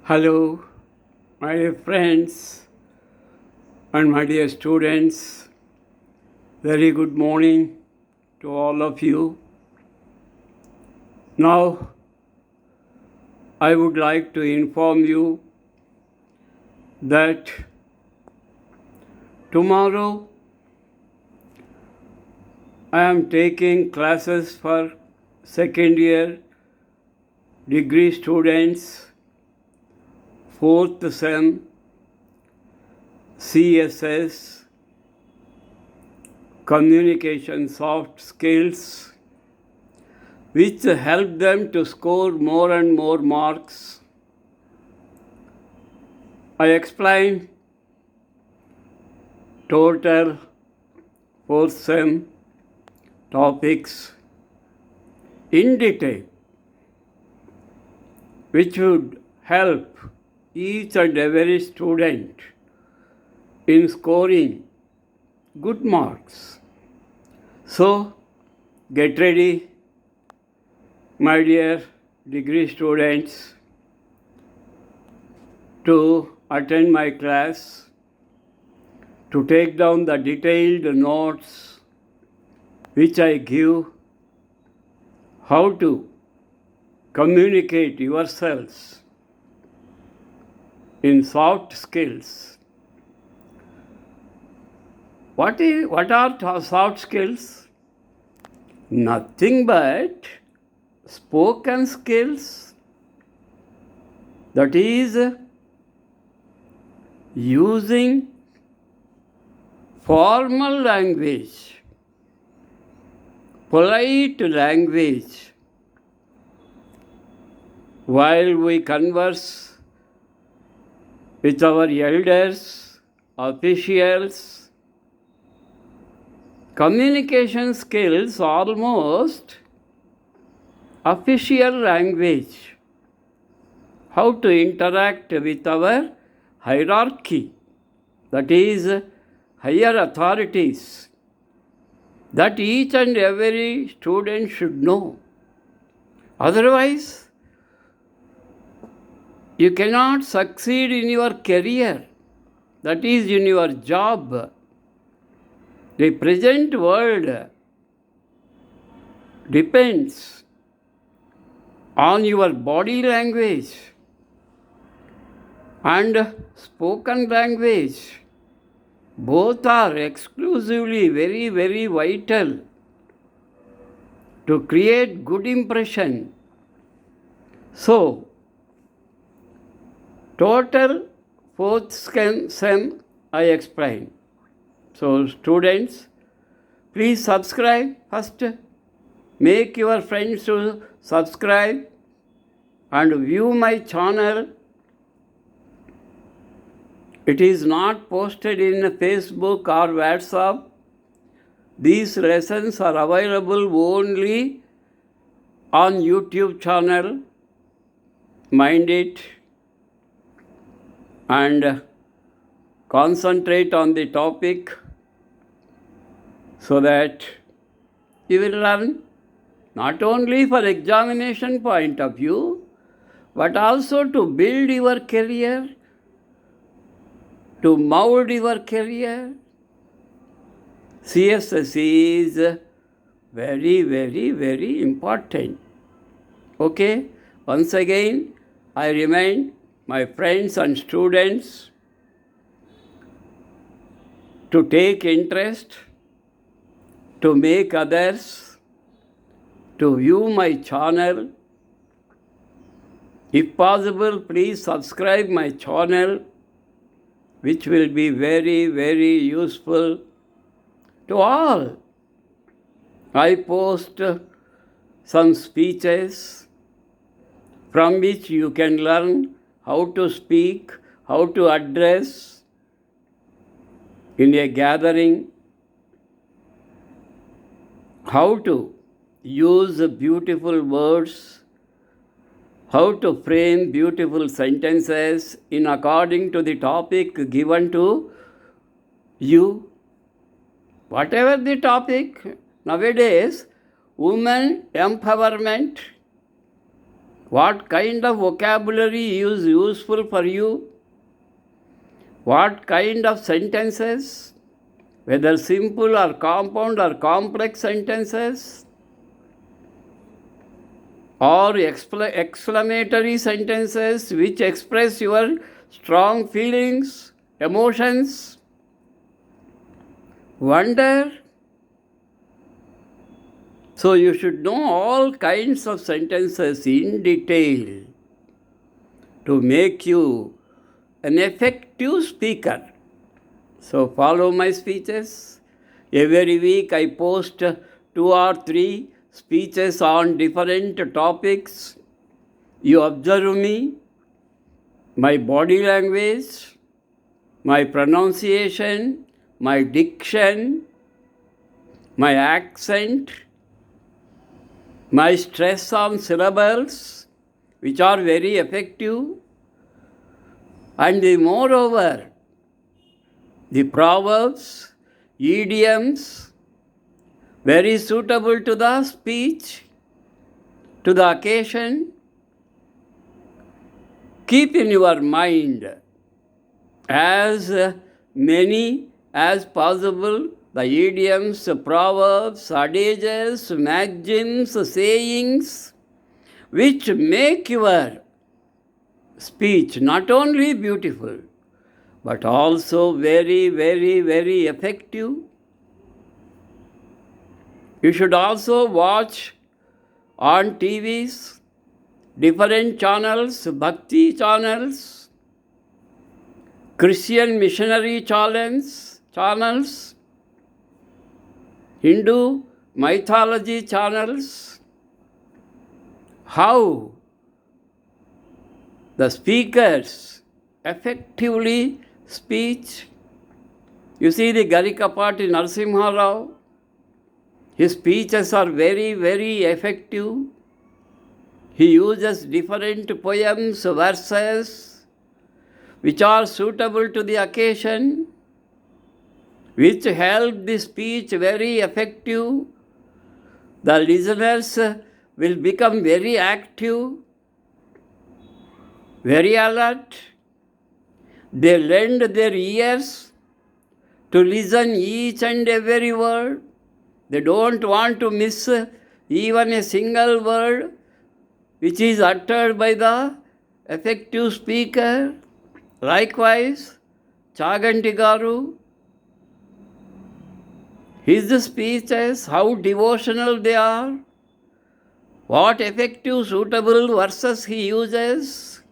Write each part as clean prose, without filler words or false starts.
Hello, my dear friends and my dear students. Very good morning to all of you. Now, I would like to inform you that tomorrow I am taking classes for second year degree students, fourth sem, CSS, communication soft skills, which help them to score more and more marks. I explain total fourth sem topics in detail, which would help each and every student in scoring good marks. So, get ready, my dear degree students, to attend my class, to take down the detailed notes which I give, how to communicate yourselves in soft skills. What are soft skills? Nothing but spoken skills, that is, using formal language, polite language, while we converse with our elders, officials. Communication skills almost official language, how to interact with our hierarchy, that is, higher authorities, that each and every student should know. Otherwise, you cannot succeed in your career, that is, in your job. The present world depends on your body language and spoken language. Both are exclusively very, very vital to create good impression. So, total fourth sem I explain. So, students, please subscribe first. Make your friends to subscribe and view my channel. It is not posted in Facebook or WhatsApp. These lessons are available only on YouTube channel. Mind it and concentrate on the topic so that you will learn not only for examination point of view, but also to build your career, to mold your career. CSS is very, very, very important. Okay? Once again, I remind my friends and students to take interest, to make others, to view my channel. If possible, please subscribe my channel, which will be very, very useful to all. I post some speeches from which you can learn how to speak, how to address in a gathering, how to use beautiful words, how to frame beautiful sentences in according to the topic given to you. Whatever the topic, nowadays, women empowerment, What kind of vocabulary is useful for you? What kind of sentences, whether simple or compound or complex sentences, or exclamatory sentences which express your strong feelings, emotions, wonder. So you should know all kinds of sentences in detail to make you an effective speaker. So follow my speeches. Every week I post 2 or 3 speeches on different topics. You observe me, my body language, my pronunciation, my diction, my accent, my stress on syllables, which are very effective, and moreover, the proverbs, idioms, very suitable to the speech, to the occasion. Keep in your mind as many as possible the idioms, proverbs, adages, maxims, sayings, which make your speech not only beautiful, but also very, very, very effective. You should also watch on TVs, different channels, bhakti channels, Christian missionary channels, Hindu mythology channels, how the speakers effectively speech. You see the Garikapati Narasimha Rao, his speeches are very, very effective. He uses different poems, verses, which are suitable to the occasion, which help the speech very effective. The listeners will become very active, very alert. They lend their ears to listen each and every word. They don't want to miss even a single word which is uttered by the effective speaker. Likewise, Chaganti Garu, his speeches, how devotional they are, what effective, suitable verses he uses,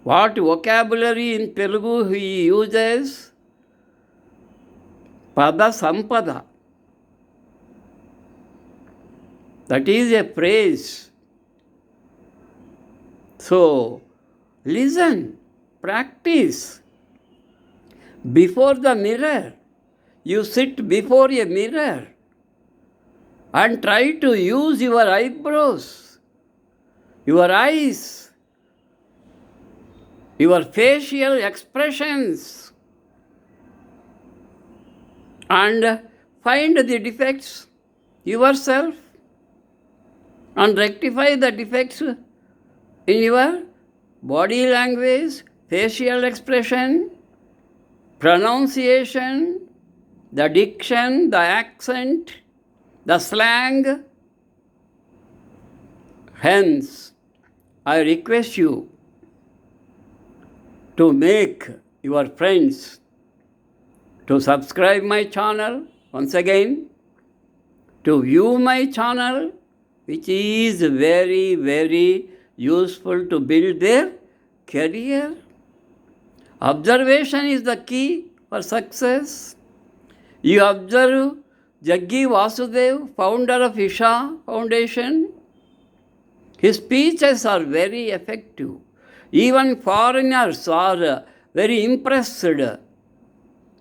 what vocabulary in Telugu he uses, Pada Sampada. That is a praise. So, listen, practice. Before the mirror, you sit before a mirror and try to use your eyebrows, your eyes, your facial expressions, and find the defects yourself and rectify the defects in your body language, facial expression, pronunciation, the diction, the accent, the slang. Hence, I request you to make your friends to subscribe my channel once again, to view my channel, which is very, very useful to build their career. Observation is the key for success. You observe Jaggi Vasudev, founder of Isha Foundation. His speeches are very effective. Even foreigners are very impressed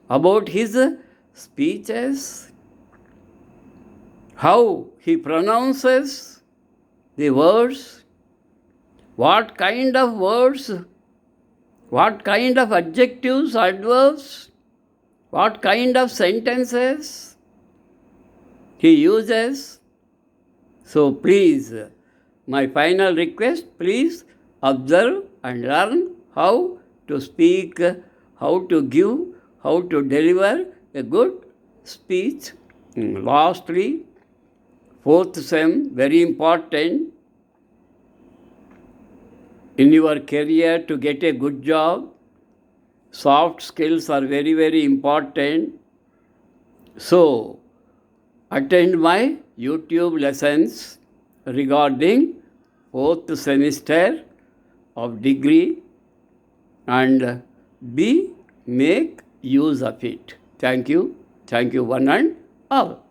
about his speeches, how he pronounces the words, what kind of words, what kind of adjectives, adverbs, what kind of sentences he uses. So please, my final request, please observe and learn how to speak, how to give, how to deliver a good speech. Lastly, fourth sem, very important in your career to get a good job. Soft skills are very, very important. So, attend my YouTube lessons regarding fourth semester of degree and make use of it. Thank you one and all.